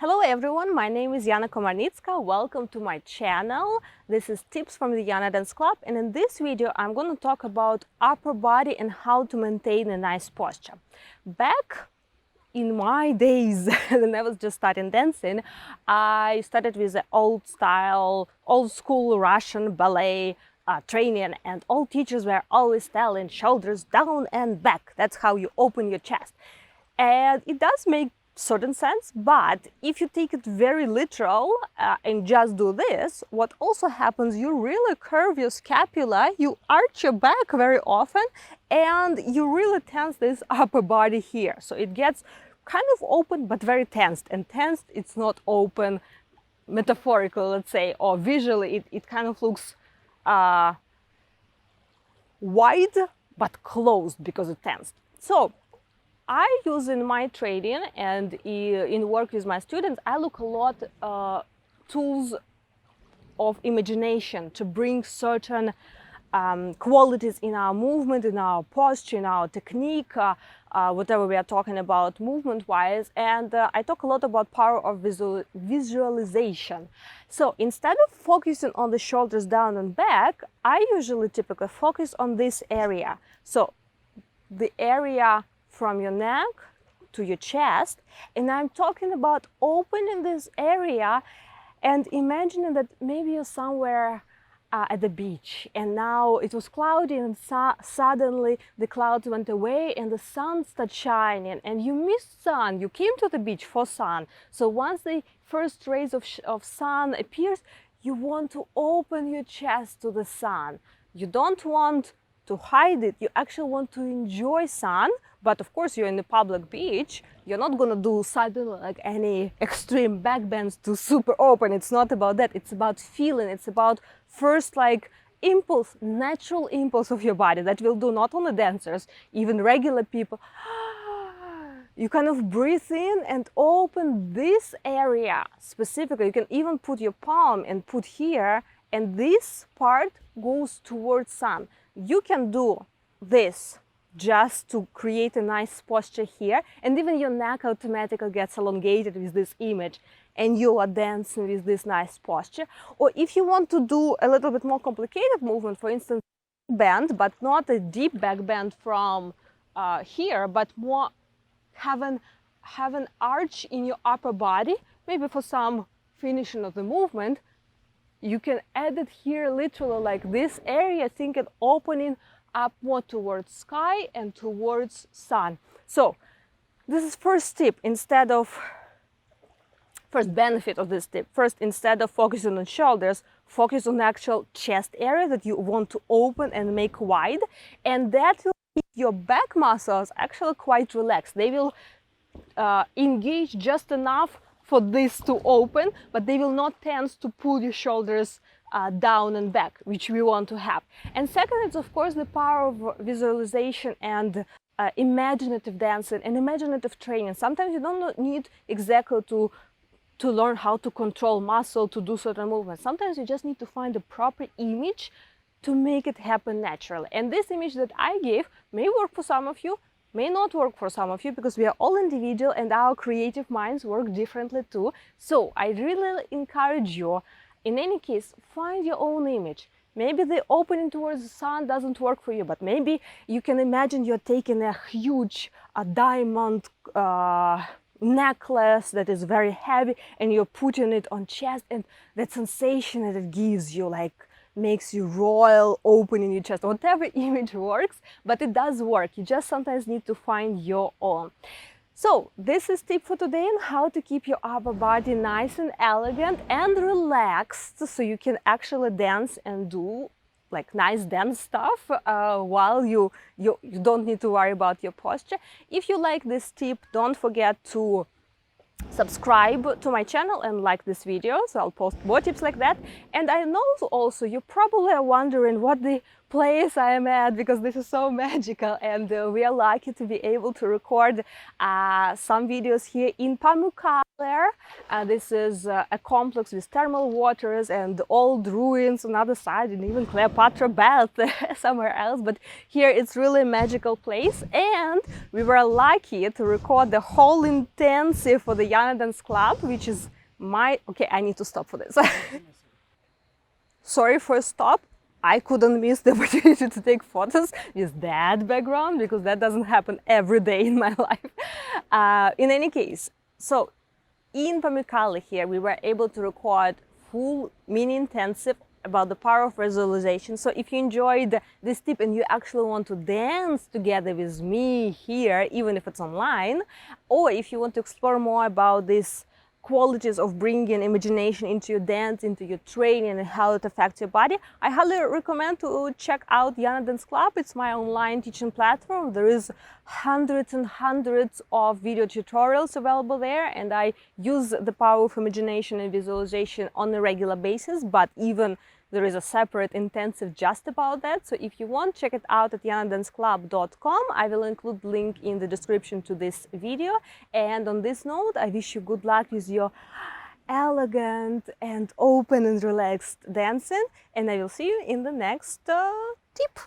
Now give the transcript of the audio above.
Hello everyone, my name is Yana Komarnitska. Welcome to my channel. This is Tips from the Yana Dance Club, and in this video I'm going to talk about upper body and how to maintain a nice posture. Back in my days, when I was just starting dancing, I started with the old school Russian ballet training, and all teachers were always telling shoulders down and back. That's how you open your chest. And it does make certain sense, but if you take it very literal and just do this, what also happens, you really curve your scapula, you arch your back very often, and you really tense this upper body here. So it gets kind of open but very tensed, and tensed, it's not open metaphorical, let's say, or visually it kind of looks wide but closed because it's tensed. So I use in my training and in work with my students, I look a lot tools of imagination to bring certain qualities in our movement, in our posture, in our technique, whatever we are talking about movement-wise. And I talk a lot about power of visualization. So instead of focusing on the shoulders down and back, I typically focus on this area. So the area from your neck to your chest, and I'm talking about opening this area and imagining that maybe you're somewhere at the beach, and now it was cloudy, and suddenly the clouds went away and the sun started shining, and you missed sun. You came to the beach for sun, so once the first rays of sun appears, you want to open your chest to the sun. You don't want to hide it, you actually want to enjoy sun. But of course, you're in the public beach, you're not gonna do suddenly like any extreme back bends to super open. It's not about that. It's about feeling. It's about first like impulse, natural impulse of your body that will do not only dancers, even regular people. You kind of breathe in and open this area specifically. You can even put your palm and put here, and this part goes towards sun. You can do this just to create a nice posture here, and even your neck automatically gets elongated with this image, and you are dancing with this nice posture. Or if you want to do a little bit more complicated movement, for instance, bend, but not a deep back bend from here, but more have an arch in your upper body, maybe for some finishing of the movement, you can add it here literally like this area, think it opening up more towards sky and towards sun. So this is first tip. First benefit of this tip. First, instead of focusing on shoulders, focus on the actual chest area that you want to open and make wide, and that will keep your back muscles actually quite relaxed. They will engage just enough for this to open, but they will not tend to pull your shoulders down and back, which we want to have. And second, it's of course the power of visualization and imaginative dancing and imaginative training. Sometimes you don't need exactly to learn how to control muscle to do certain movements. Sometimes you just need to find the proper image to make it happen naturally. And this image that I gave may work for some of you, may not work for some of you, because we are all individual and our creative minds work differently too. So I really encourage you, in any case, find your own image. Maybe the opening towards the sun doesn't work for you, but maybe you can imagine you're taking a huge diamond necklace that is very heavy, and you're putting it on chest, and that sensation that it gives you like makes you royal, opening your chest. Whatever image works, but it does work. You just sometimes need to find your own. So this is tip for today on how to keep your upper body nice and elegant and relaxed, so you can actually dance and do like nice dance stuff while you don't need to worry about your posture. If you like this tip, don't forget to subscribe to my channel and like this video, so I'll post more tips like that. And I know also you probably are wondering what the place I am at, because this is so magical, and we are lucky to be able to record some videos here in Pamukkale, there. This is a complex with thermal waters and old ruins on the other side, and even Cleopatra bath somewhere else. But here it's really a magical place, and we were lucky to record the whole intensive for the Yana Dance Club, which is my... Okay, I need to stop for this. Sorry for a stop. I couldn't miss the opportunity to take photos with that background because that doesn't happen every day in my life. In any case, so in Pamukkale here, we were able to record full mini intensive about the power of visualization. So if you enjoyed this tip and you actually want to dance together with me here, even if it's online, or if you want to explore more about this qualities of bringing imagination into your dance, into your training, and how it affects your body, I highly recommend to check out Yana Dance Club. It's my online teaching platform. There is hundreds and hundreds of video tutorials available there, and I use the power of imagination and visualization on a regular basis, but even there is a separate intensive just about that. So if you want, check it out at yanadanceclub.com. I will include link in the description to this video. And on this note, I wish you good luck with your elegant and open and relaxed dancing. And I will see you in the next tip.